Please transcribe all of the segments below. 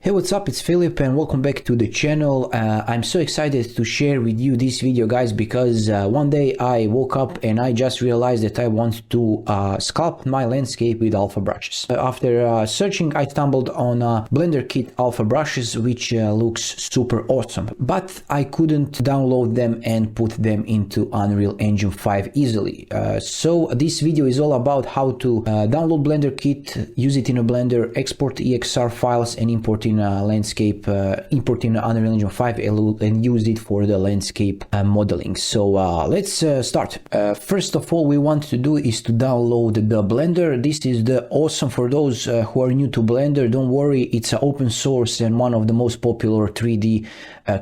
Hey, what's up? It's Philip and welcome back to the channel. I'm so excited to share with you this video, guys, because one day I woke up and I just realized that I want to sculpt my landscape with alpha brushes. After searching, I stumbled on Blender Kit alpha brushes, which looks super awesome, but I couldn't download them and put them into Unreal Engine 5 easily. So this video is all about how to download Blender Kit, use it in a Blender, export EXR files and import in landscape, import in Unreal Engine 5 and use it for the landscape modeling. So let's start. First of all, we want to do is to download the Blender. This is the awesome for those who are new to Blender. Don't worry, it's open source and one of the most popular 3D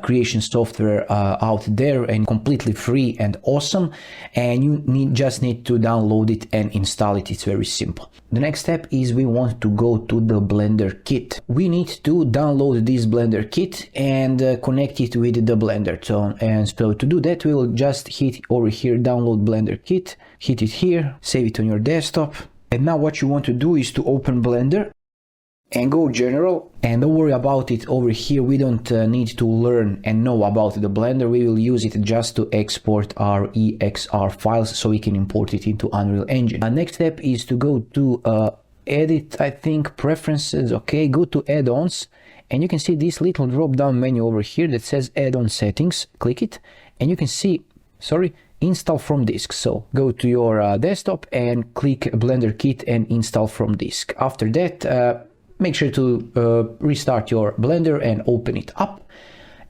creation software out there, and completely free and awesome, and you just need to download it and install it. It's very simple. The next step is we want to go to the Blender Kit. We need to download this Blender Kit and connect it with the Blender. So to do that, we will just hit over here, download Blender Kit, hit it here, save it on your desktop. And now what you want to do is to open Blender and go general, and don't worry about it over here. We don't need to learn and know about the Blender. We will use it just to export our EXR files so we can import it into Unreal Engine. Next step is to go to edit, I think, preferences. Okay, go to add-ons and you can see this little drop down menu over here that says add-on settings. Click it and you can see, install from disk. So go to your desktop and click Blender Kit and install from disk. After that, make sure to restart your Blender and open it up.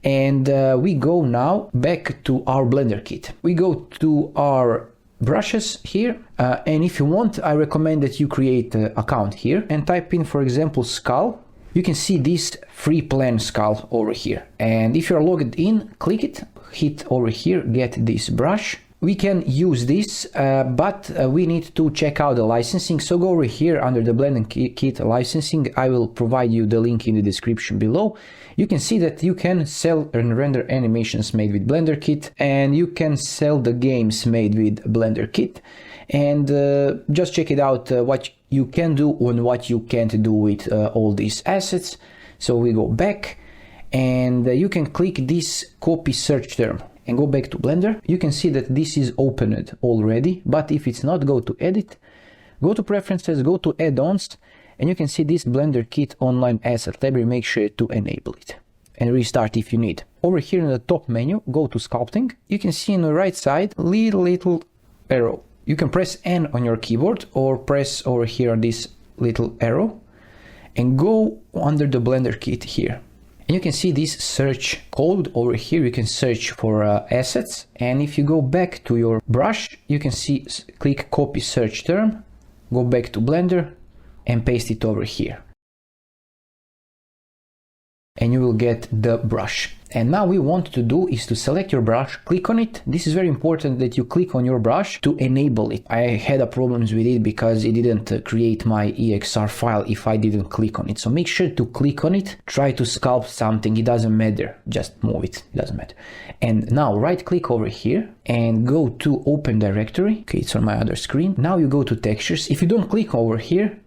And we go now back to our Blender Kit. We go to our brushes here. And if you want, I recommend that you create an account here and type in, for example, skull. You can see this free plan skull over here. And if you're logged in, click it, hit over here, get this brush. We can use this, but we need to check out the licensing. So go over here under the Blender Kit licensing. I will provide you the link in the description below. You can see that you can sell and render animations made with Blender Kit, and you can sell the games made with Blender Kit. And just check it out, what you can do and what you can't do with all these assets. So we go back and you can click this copy search term and go back to Blender. You can see that this is opened already, but if it's not, go to edit, go to preferences, go to add-ons, and you can see this Blender Kit online asset library. Make sure to enable it and restart if you need. Over here in the top menu, go to sculpting. You can see on the right side, little arrow. You can press N on your keyboard or press over here on this little arrow and go under the Blender Kit here. And you can see this search code over here. You can search for assets, and if you go back to your brush, you can see, click copy search term, go back to Blender and paste it over here. And you will get the brush. And now we want to do is to select your brush, click on it. This is very important that you click on your brush to enable it. I had problems with it because it didn't create my EXR file if I didn't click on it. So make sure to click on it, try to sculpt something, it doesn't matter, just move it, it doesn't matter. And now right click over here and go to open directory. Okay, it's on my other screen. Now you go to textures. If you don't click over here,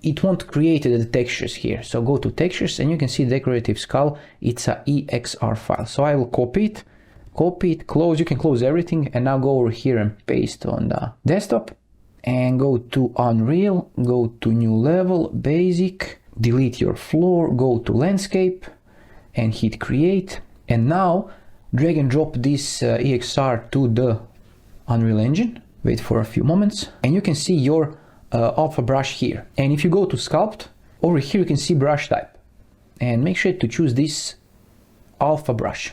it won't create the textures here. So go to textures and you can see decorative skull. It's a EXR file. So I will copy it, close. You can close everything and now go over here and paste on the desktop and go to Unreal, go to new level, basic, delete your floor, go to landscape and hit create. And now drag and drop this EXR to the Unreal Engine. Wait for a few moments and you can see your alpha brush here. And if you go to sculpt, over here you can see brush type and make sure to choose this alpha brush.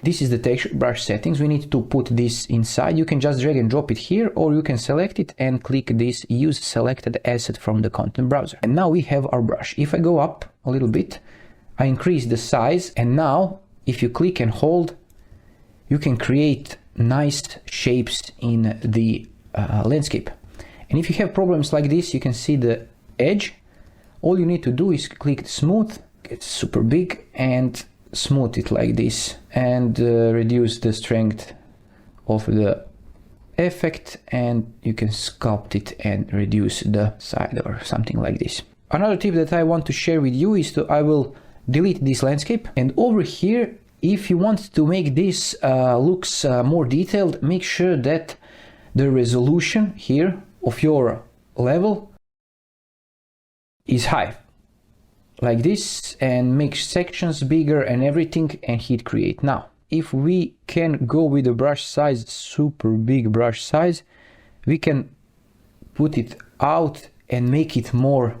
This is the texture brush settings. We need to put this inside. You can just drag and drop it here, or you can select it and click this use selected asset from the content browser. And now we have our brush. If I go up a little bit, I increase the size, and now if you click and hold, you can create nice shapes in the landscape. And if you have problems like this, you can see the edge. All you need to do is click smooth, it's super big, and smooth it like this, and reduce the strength of the effect, and you can sculpt it and reduce the side or something like this. Another tip that I want to share with you is I will delete this landscape, and over here, if you want to make this looks more detailed, make sure that the resolution here of your level is high, like this, and make sections bigger and everything, and hit create. Now, if we can go with the brush size, super big brush size, we can put it out and make it more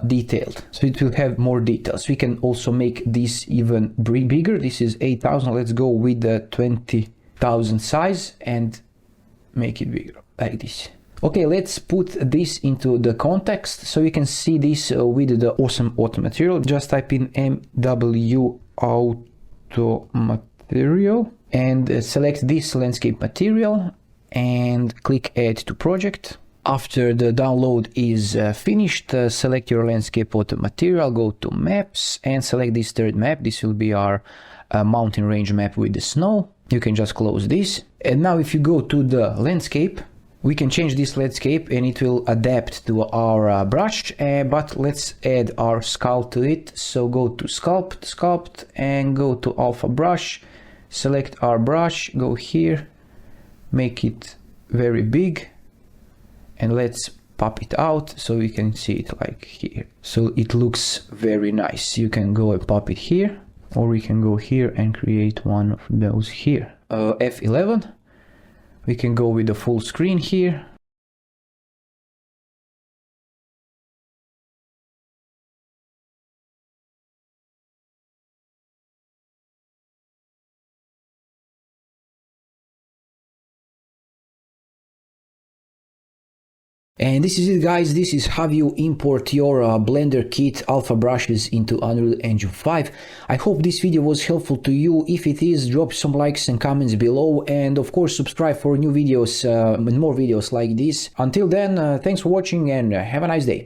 detailed, so it will have more details. We can also make this even bigger. This is 8,000. Let's go with the 20,000 size and make it bigger, like this. Okay, let's put this into the context so you can see this with the awesome auto material. Just type in MW auto material and select this landscape material and click add to project. After the download is finished, select your landscape auto material, go to maps and select this third map. This will be our mountain range map with the snow. You can just close this. And now if you go to the landscape, we can change this landscape and it will adapt to our brush, but let's add our sculpt to it. So go to sculpt and go to alpha brush, select our brush, go here, make it very big, and let's pop it out so we can see it like here. So it looks very nice. You can go and pop it here, or we can go here and create one of those here. F11. We can go with the full screen here. And this is it, guys. This is how you import your Blender kit alpha brushes into Unreal Engine 5. I hope this video was helpful to you. If it is, drop some likes and comments below, and of course subscribe for new videos and more videos like this. Until then, thanks for watching and have a nice day.